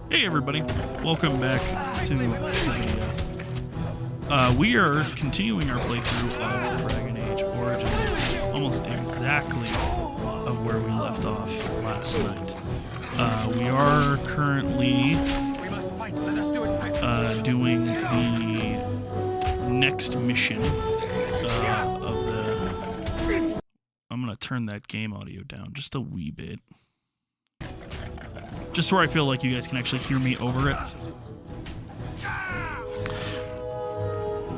Hey everybody, welcome back to the video. We are continuing our playthrough of Dragon Age Origins, almost exactly of where we left off last night. We are currently doing the next mission of the... I'm going to turn that game audio down just a wee bit. Just where I feel like you guys can actually hear me over it.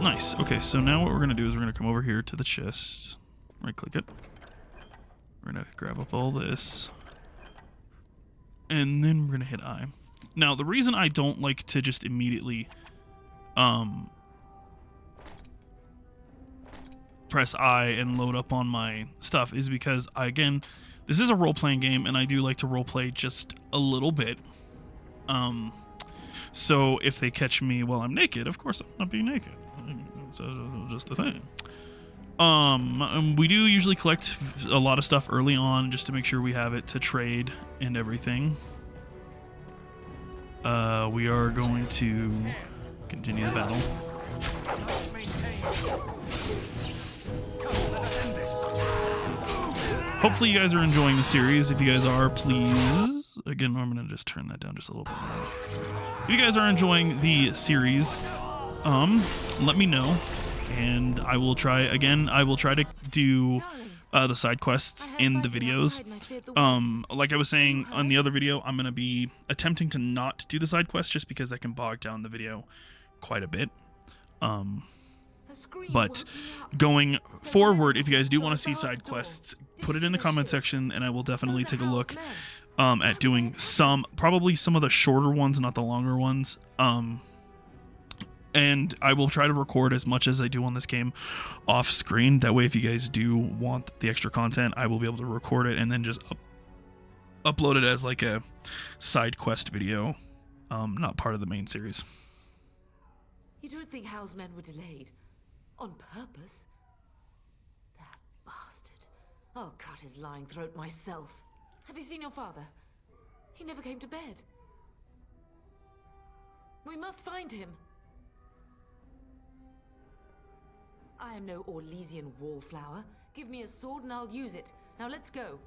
Nice. Okay, so now what we're going to do is we're going to come over here to the chest. Right-click it. We're going to grab up all this. And then we're going to hit I. Now, the reason I don't like to just immediately press I and load up on my stuff is because, again, this is a role-playing game, and I do like to role-play just a little bit. So if they catch me while I'm naked, of course I'm not being naked. It's just a thing. We do usually collect a lot of stuff early on just to make sure we have it to trade and everything. We are going to continue the battle. Hopefully you guys are enjoying the series. If you guys are, please... Again, I'm going to just turn that down just a little bit more. If you guys are enjoying the series, let me know. And I will try, again, I will try to do the side quests in the videos. Like I was saying on the other video, I'm going to be attempting to not do the side quests just because that can bog down the video quite a bit. But going forward, if you guys do want to see side quests, put it in the comment section, and I will definitely take a look at doing probably some of the shorter ones, not the longer ones. And I will try to record as much as I do on this game off screen. That way, if you guys do want the extra content, I will be able to record it and then just upload it as like a side quest video, not part of the main series. You don't think Hal's men were delayed? On purpose? That bastard. I'll cut his lying throat myself. Have you seen your father? He never came to bed. We must find him. I am no Orlesian wallflower. Give me a sword and I'll use it. Now let's go.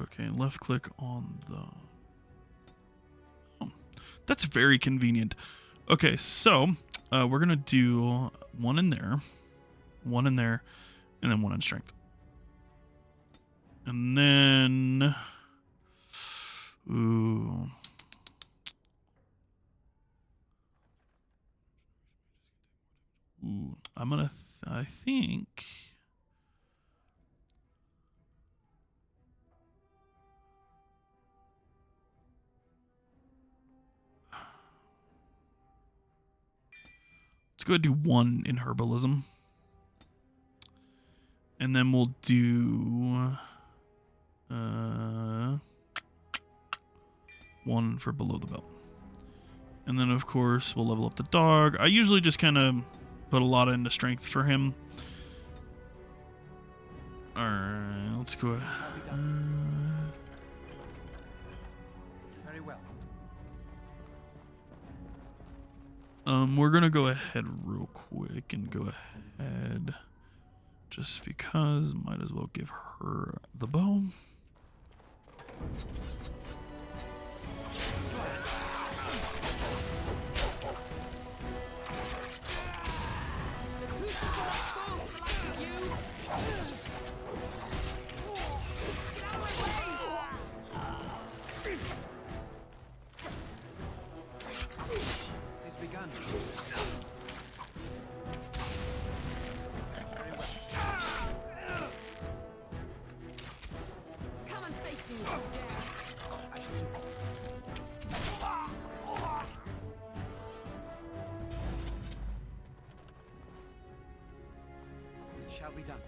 Okay, left click on the... Oh, that's very convenient. Okay, so we're going to do one in there, and then one in strength. And then... Ooh... Ooh, I'm going to... I think... Let's go ahead and do one in herbalism. And then we'll do one for below the belt. And then, of course, we'll level up the dog. I usually just kind of put a lot into strength for him. All right, let's go ahead. Very well. We're gonna go ahead real quick and go ahead just because might as well give her the bow. Shall be done.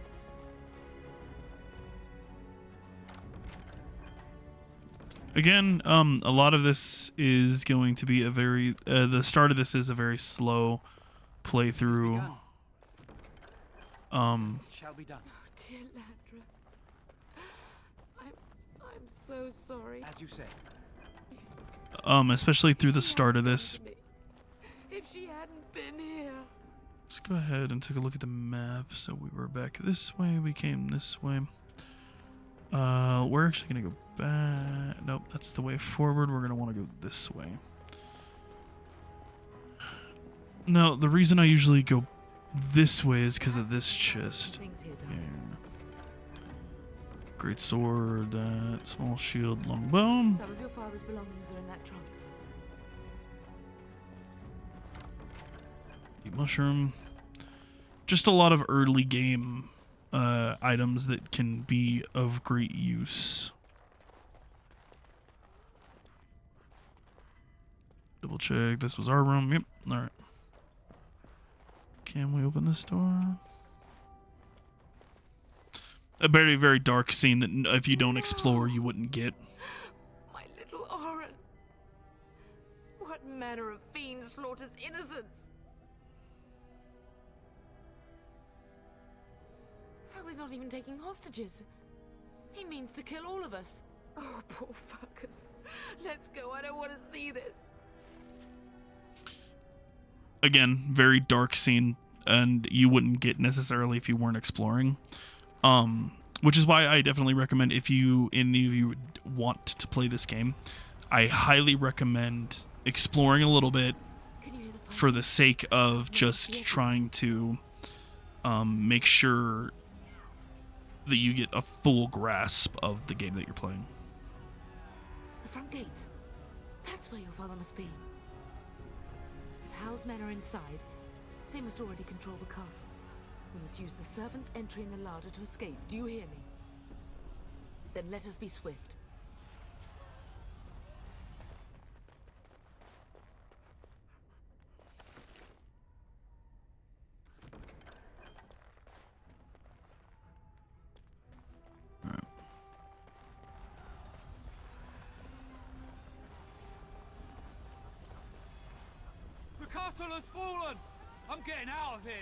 Again, a lot of this is going to be a very, the start of this is a very slow playthrough. It shall be done. Oh, dear Landra. I'm so sorry. As you say. Especially through the start of this. If she hadn't been here. Let's go ahead and take a look at the map. So we were back this way, we came this way. We're actually gonna go back. Nope, that's the way forward. We're gonna want to go this way. No, the reason I usually go this way is because of this chest. Things here, Yeah. darling. Great sword, that small shield, long bow. Some of your father's belongings are in that trunk. Deep mushroom. Just a lot of early game items that can be of great use. Double check. This was our room. Yep. All right. Can we open this door? A very, very dark scene that if you don't explore, you wouldn't get. My little Oren. What manner of fiend slaughters innocents? Oh, he's not even taking hostages. He means to kill all of us. Oh, poor fuckers. Let's go. I don't want to see this. Again, very dark scene, and you wouldn't get necessarily if you weren't exploring. Which is why I definitely recommend, if any of you want to play this game, I highly recommend exploring a little bit Can you hear the fire? for the sake of just trying to make sure that you get a full grasp of the game that you're playing. The front gates. That's where your father must be. If Howe's men are inside, they must already control the castle. We must use the servants entering the larder to escape. Do you hear me? Then let us be swift. The castle has fallen! I'm getting out of here!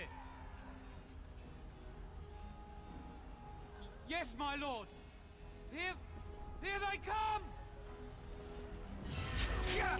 Yes, my lord! Here they come! Yeah!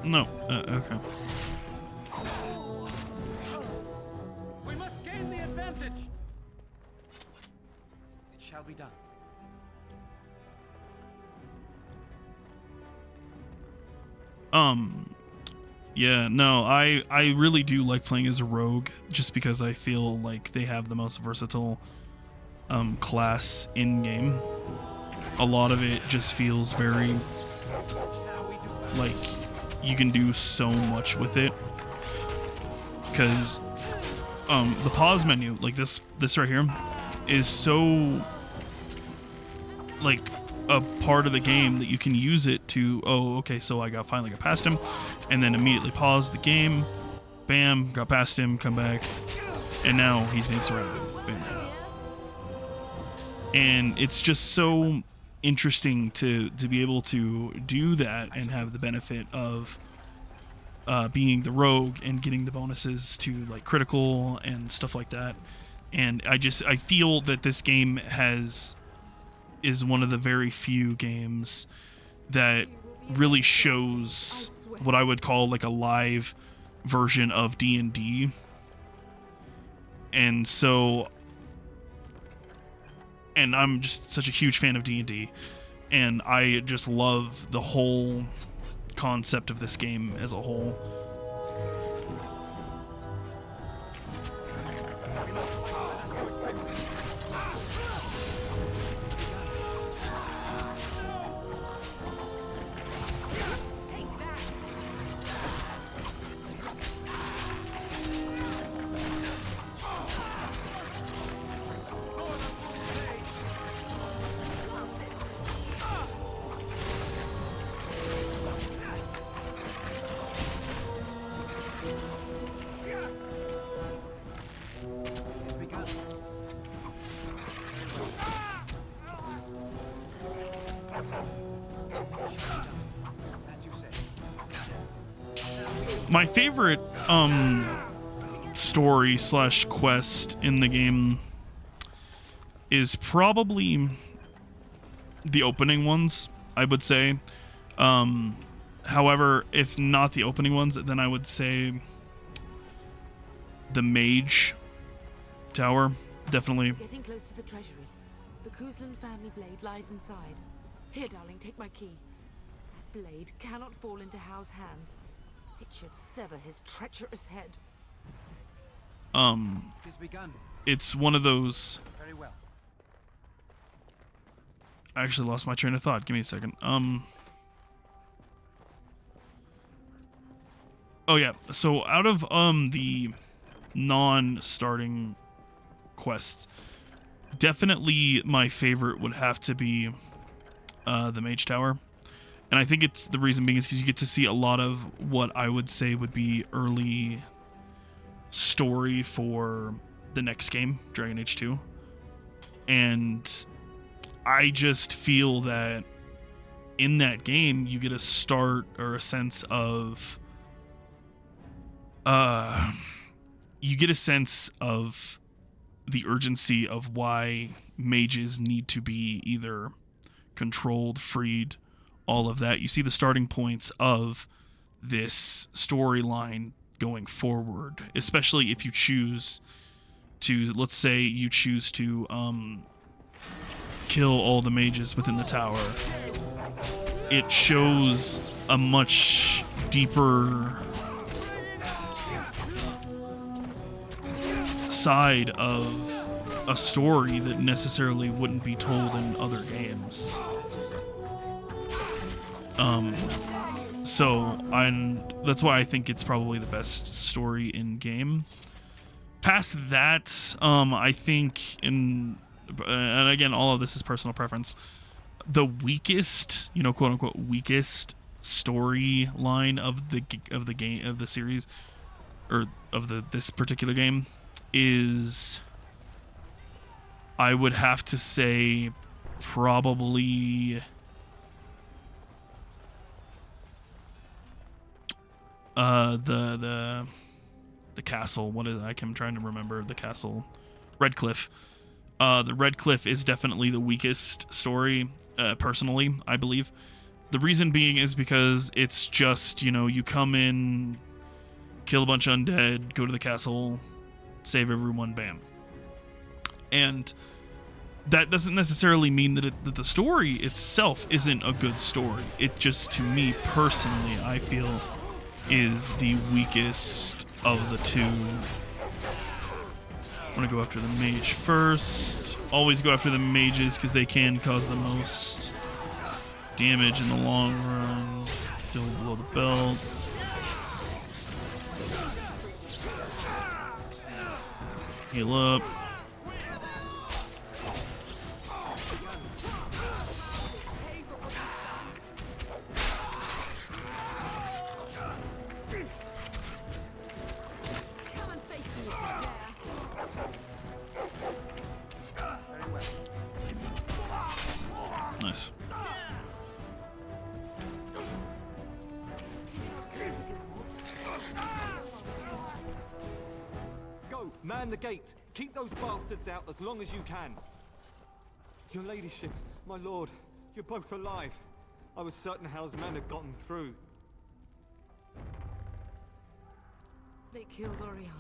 No. Okay. We must gain the advantage! It shall be done. Yeah, no, I really do like playing as a rogue just because I feel like they have the most versatile class in game. A lot of it just feels very like you can do so much with it, because the pause menu, like this right here, is so like a part of the game that you can use it to, oh, okay, so I finally got past him, and then immediately pause the game, bam, got past him, come back, and now he's being surrounded. Bam. And it's just so interesting to be able to do that and have the benefit of being the rogue and getting the bonuses to like critical and stuff like that. And I feel that this game is one of the very few games that really shows what I would call like a live version of D&D, And so, and I'm just such a huge fan of D&D, and I just love the whole concept of this game as a whole. My favorite story / quest in the game is probably the opening ones, I would say. However, if not the opening ones, then I would say the Mage Tower, definitely. Getting close to the treasury. The Kuzlan family blade lies inside. Here, darling, take my key. That blade cannot fall into Hao's hands. It should sever his treacherous head. Tis begun. It's one of those. Very well. I actually lost my train of thought. Give me a second. Oh yeah. So out of the non-starting quests, definitely my favorite would have to be the Mage Tower. And I think it's the reason being is because you get to see a lot of what I would say would be early story for the next game, Dragon Age 2. And I just feel that in that game you get a start or a sense of you get a sense of the urgency of why mages need to be either controlled, freed, all of that. You see the starting points of this storyline going forward, especially if you choose to, let's say you choose to kill all the mages within the tower. It shows a much deeper side of a story that necessarily wouldn't be told in other games. That's why I think it's probably the best story in game. Past that, I think and again, all of this is personal preference, the weakest, quote unquote weakest storyline of the game, of the series, or of this particular game, is, I would have to say, probably the castle. I'm trying to remember the castle. Redcliffe. The Redcliffe is definitely the weakest story, personally, I believe. The reason being is because it's just, you come in, kill a bunch of undead, go to the castle, save everyone, bam. And that doesn't necessarily mean that the story itself isn't a good story. It just, to me personally, I feel is the weakest of the two. I'm gonna go after the mage first. Always go after the mages because they can cause the most damage in the long run. Still below the belt. Heal up. Nice. Go, man the gate. Keep those bastards out as long as you can. Your ladyship, my lord, you're both alive. I was certain Hao's men had gotten through. They killed Oriana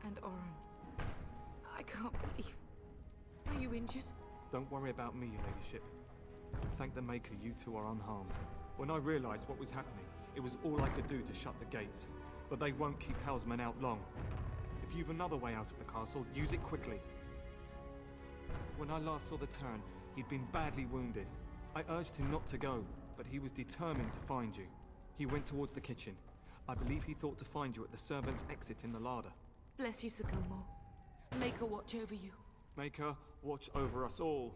and Oren. can't believe. Are you injured? Don't worry about me, your ladyship. Thank the Maker you two are unharmed. When I realized what was happening, it was all I could do to shut the gates. But they won't keep Hellsmen out long. If you've another way out of the castle, use it quickly. When I last saw the Terran, he'd been badly wounded. I urged him not to go, but he was determined to find you. He went towards the kitchen. I believe he thought to find you at the servants' exit in the larder. Bless you, Sir Gilmore. Maker watch over you. Maker, watch over us all.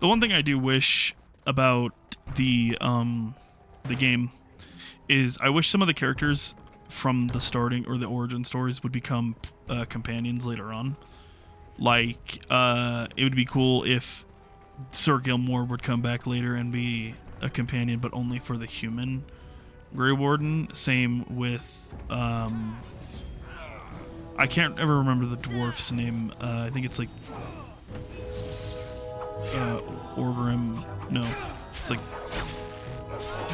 The one thing I do wish about the game is I wish some of the characters from the starting or the origin stories would become companions later on. Like, it would be cool if Sir Gilmore would come back later and be a companion, but only for the human Grey Warden. Same with, I can't ever remember the dwarf's name. I think it's like, Orgrim. No, it's like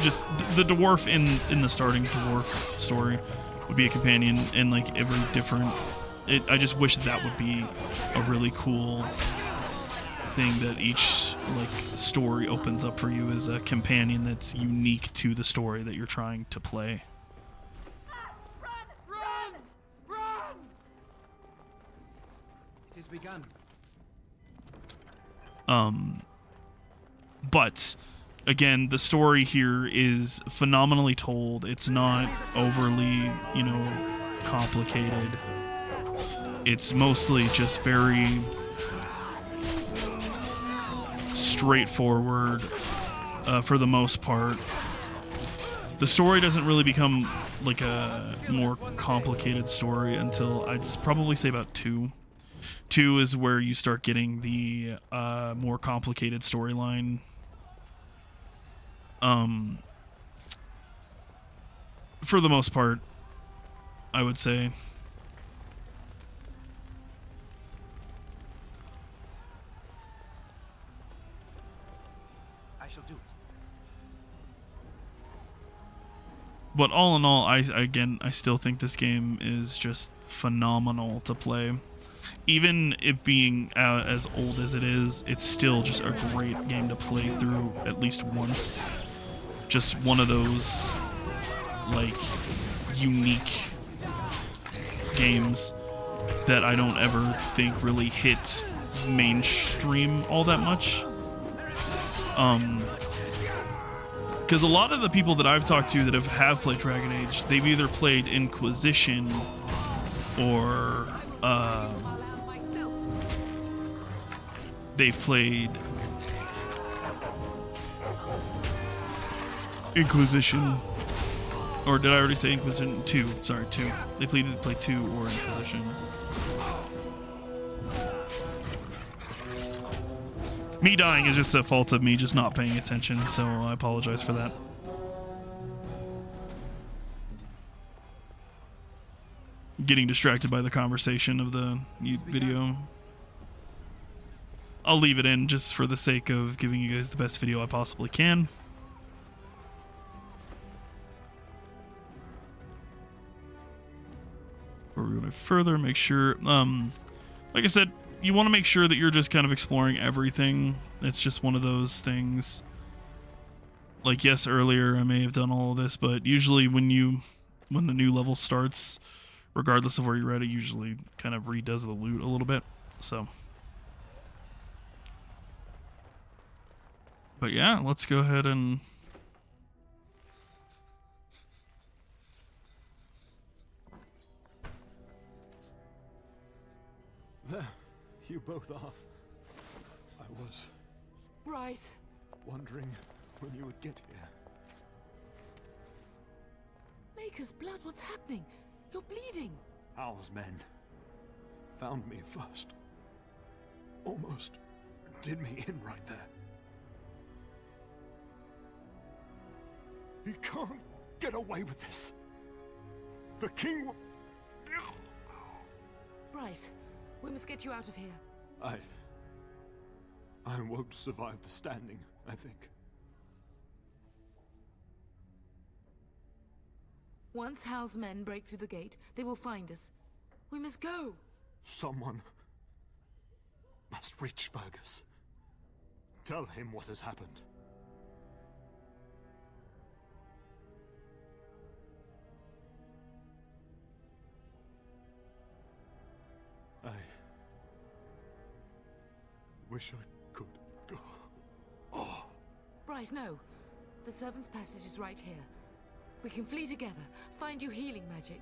just the dwarf in the starting dwarf story would be a companion, and like every different. I just wish that would be a really cool thing that each like story opens up for you as a companion that's unique to the story that you're trying to play. Run! Run! It is begun. But again, the story here is phenomenally told. It's not overly, complicated. It's mostly just very straightforward for the most part. The story doesn't really become like a more complicated story until I'd probably say about 2. 2 is where you start getting the more complicated storyline. For the most part, I would say. I shall do it. But all in all, I still think this game is just phenomenal to play. Even it being as old as it is, it's still just a great game to play through at least once. Just one of those, like, unique games that I don't ever think really hit mainstream all that much. Because a lot of the people that I've talked to that have played Dragon Age, they've either played Inquisition or they've played Inquisition, or did I already say Inquisition? 2, sorry, 2. They played 2 or Inquisition. Me dying is just a fault of me just not paying attention, so I apologize for that. Getting distracted by the conversation of the video. I'll leave it in just for the sake of giving you guys the best video I possibly can. Before we go further, make sure, like I said, you want to make sure that you're just kind of exploring everything. It's just one of those things. Like, yes, earlier I may have done all of this, but usually when the new level starts, regardless of where you're at, it usually kind of redoes the loot a little bit. So, but yeah, let's go ahead and There, you both are. I was Bryce. wondering when you would get here. Maker's blood, what's happening? You're bleeding. Hal's men found me first. Almost did me in right there. He can't get away with this. The king will... Bryce, we must get you out of here. I won't survive the standing, I think. Once Hal's men break through the gate, they will find us. We must go. Someone must reach Fergus. Tell him what has happened. I wish I could go. Oh. Bryce, no. The servant's passage is right here. We can flee together, find you healing magic.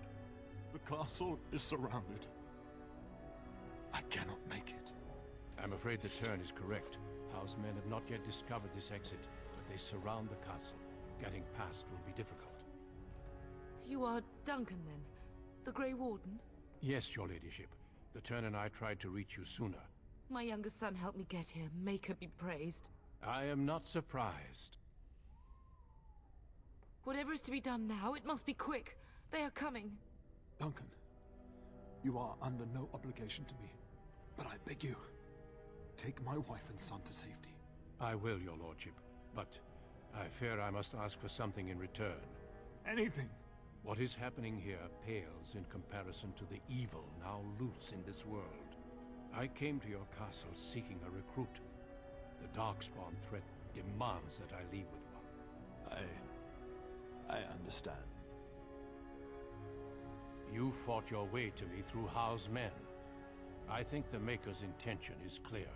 The castle is surrounded. I cannot make it. I'm afraid the turn is correct. House men have not yet discovered this exit, but they surround the castle. Getting past will be difficult. You are Duncan, then? The Grey Warden? Yes, your ladyship. The turn and I tried to reach you sooner. My younger son helped me get here. Make her be praised. I am not surprised. Whatever is to be done now, it must be quick. They are coming. Duncan, you are under no obligation to me, but I beg you, take my wife and son to safety. I will, your lordship, but I fear I must ask for something in return. Anything. What is happening here pales in comparison to the evil now loose in this world. I came to your castle seeking a recruit. The Darkspawn threat demands that I leave with one. I understand. You fought your way to me through Howe's men. I think the Maker's intention is clear.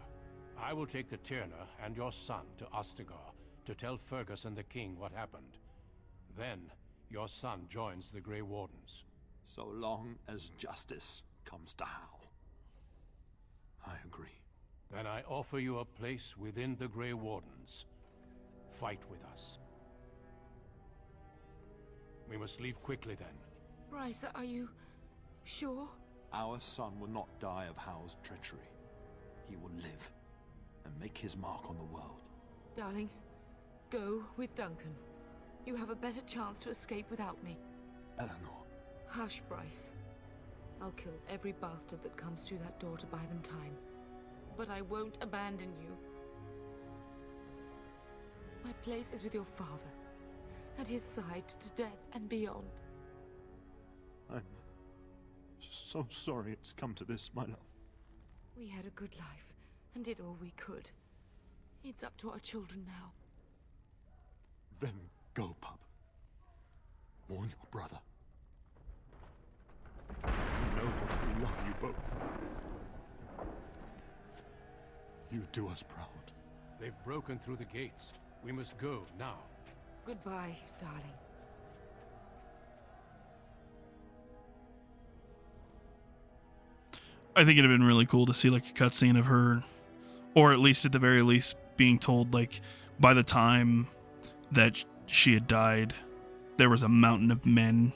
I will take the Tyrna and your son to Ostagar to tell Fergus and the king what happened. Then, your son joins the Grey Wardens. So long as justice comes to Hal. I agree. Then I offer you a place within the Grey Wardens. Fight with us. We must leave quickly then. Bryce, are you sure? Our son will not die of Hal's treachery. He will live and make his mark on the world. Darling, go with Duncan. You have a better chance to escape without me. Eleanor. Hush, Bryce. I'll kill every bastard that comes through that door to buy them time. But I won't abandon you. My place is with your father. At his side to death and beyond. I'm so sorry it's come to this, my love. We had a good life and did all we could. It's up to our children now. Then go, pup. Warn your brother. You know that we love you both. You do us proud. They've broken through the gates. We must go now. Goodbye, darling. I think it'd have been really cool to see like a cutscene of her, or at least at the very least being told like by the time that she had died, there was a mountain of men.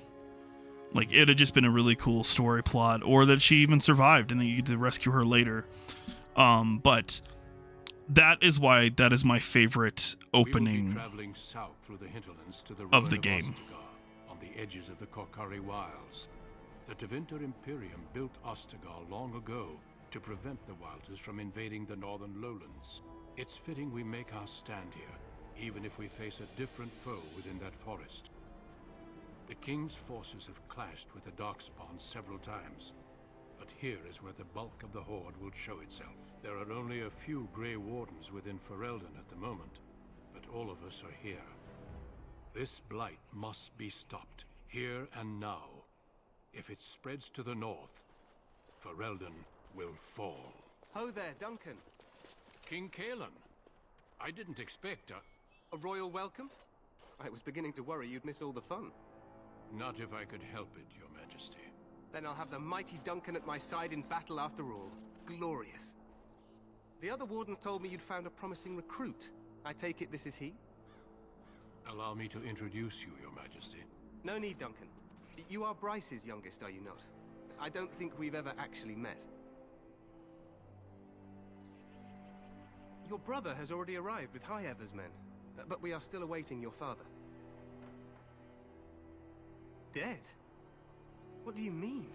Like it had just been a really cool story plot, or that she even survived and then you get to rescue her later. But that is why that is my favorite opening We will be traveling south through the hinterlands to the of the ruin game. Ostagar, on the edges of the Korcari Wilds. The Tevinter Imperium built Ostagar long ago to prevent the Wilders from invading the northern lowlands. It's fitting we make our stand here, even if we face a different foe within that forest. The King's forces have clashed with the Darkspawn several times, but here is where the bulk of the Horde will show itself. There are only a few Grey Wardens within Ferelden at the moment, but all of us are here. This blight must be stopped, here and now. If it spreads to the north, Ferelden will fall. Ho there, Duncan. King Cailan, I didn't expect A royal welcome? I was beginning to worry you'd miss all the fun. Not if I could help it, Your Majesty. Then I'll have the mighty Duncan at my side in battle after all. Glorious. The other wardens told me you'd found a promising recruit. I take it this is he? Allow me to introduce you, Your Majesty. No need, Duncan. You are Bryce's youngest, are you not? I don't think we've ever actually met. Your brother has already arrived with High Ever's men, but we are still awaiting your father. Dead? What do you mean?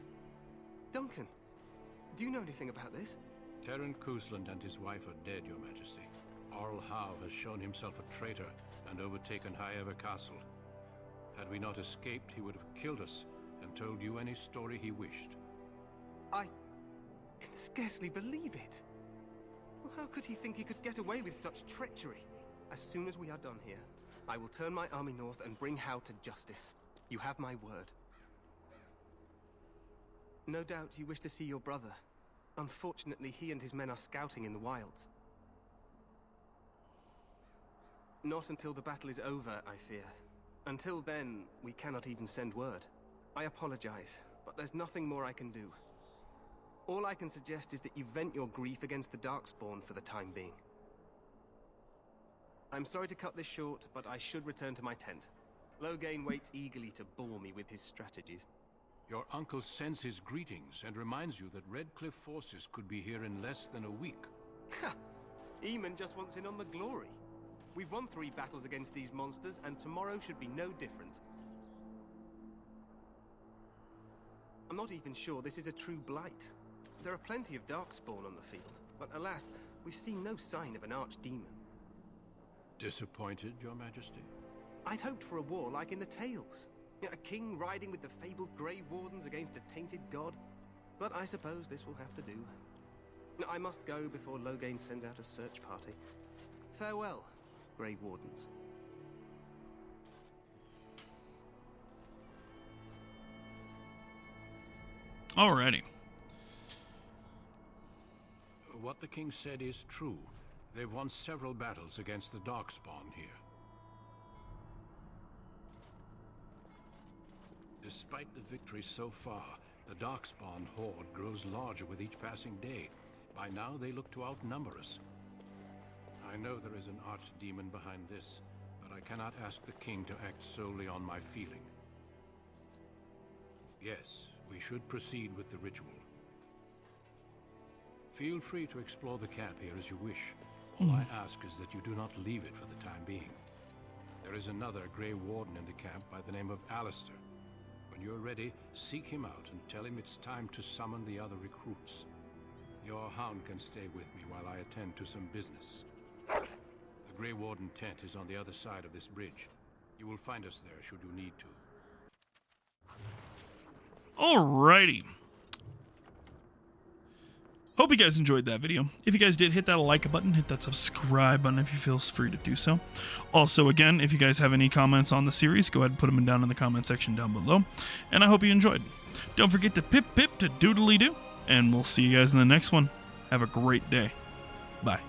Duncan, do you know anything about this? Terran Cousland and his wife are dead, Your Majesty. Arl Howe has shown himself a traitor and overtaken High Ever Castle. Had we not escaped, he would have killed us and told you any story he wished. I can scarcely believe it. Well, how could he think he could get away with such treachery? As soon as we are done here, I will turn my army north and bring Hao to justice. You have my word. No doubt you wish to see your brother. Unfortunately, he and his men are scouting in the wilds. Not until the battle is over, I fear. Until then, we cannot even send word. I apologize, but there's nothing more I can do. All I can suggest is that you vent your grief against the Darkspawn for the time being. I'm sorry to cut this short, but I should return to my tent. Loghain waits eagerly to bore me with his strategies. Your uncle sends his greetings and reminds you that Redcliffe forces could be here in less than a week. Ha! Eamon just wants in on the glory. We've won 3 battles against these monsters, and tomorrow should be no different. I'm not even sure this is a true blight. There are plenty of Darkspawn on the field, but alas, we've seen no sign of an archdemon. Disappointed, Your Majesty? I'd hoped for a war like in the tales. A king riding with the fabled Grey Wardens against a tainted god. But I suppose this will have to do. I must go before Loghain sends out a search party. Farewell, Grey Wardens. Alrighty. What the king said is true. They've won several battles against the Darkspawn here. Despite the victory so far, the Darkspawn horde grows larger with each passing day. By now, they look to outnumber us. I know there is an archdemon behind this, but I cannot ask the king to act solely on my feeling. Yes, we should proceed with the ritual. Feel free to explore the camp here as you wish. All I ask is that you do not leave it for the time being. There is another Grey Warden in the camp by the name of Alistair. When you're ready, seek him out and tell him it's time to summon the other recruits. Your hound can stay with me while I attend to some business. The Grey Warden tent is on the other side of this bridge. You will find us there should you need to. Alrighty. Hope you guys enjoyed that video. If you guys did, hit that like button, hit that subscribe button if you feel free to do so. Also, again, if you guys have any comments on the series, go ahead and put them down in the comment section down below. And I hope you enjoyed. Don't forget to pip to doodly-doo, and we'll see you guys in the next one. Have a great day. Bye.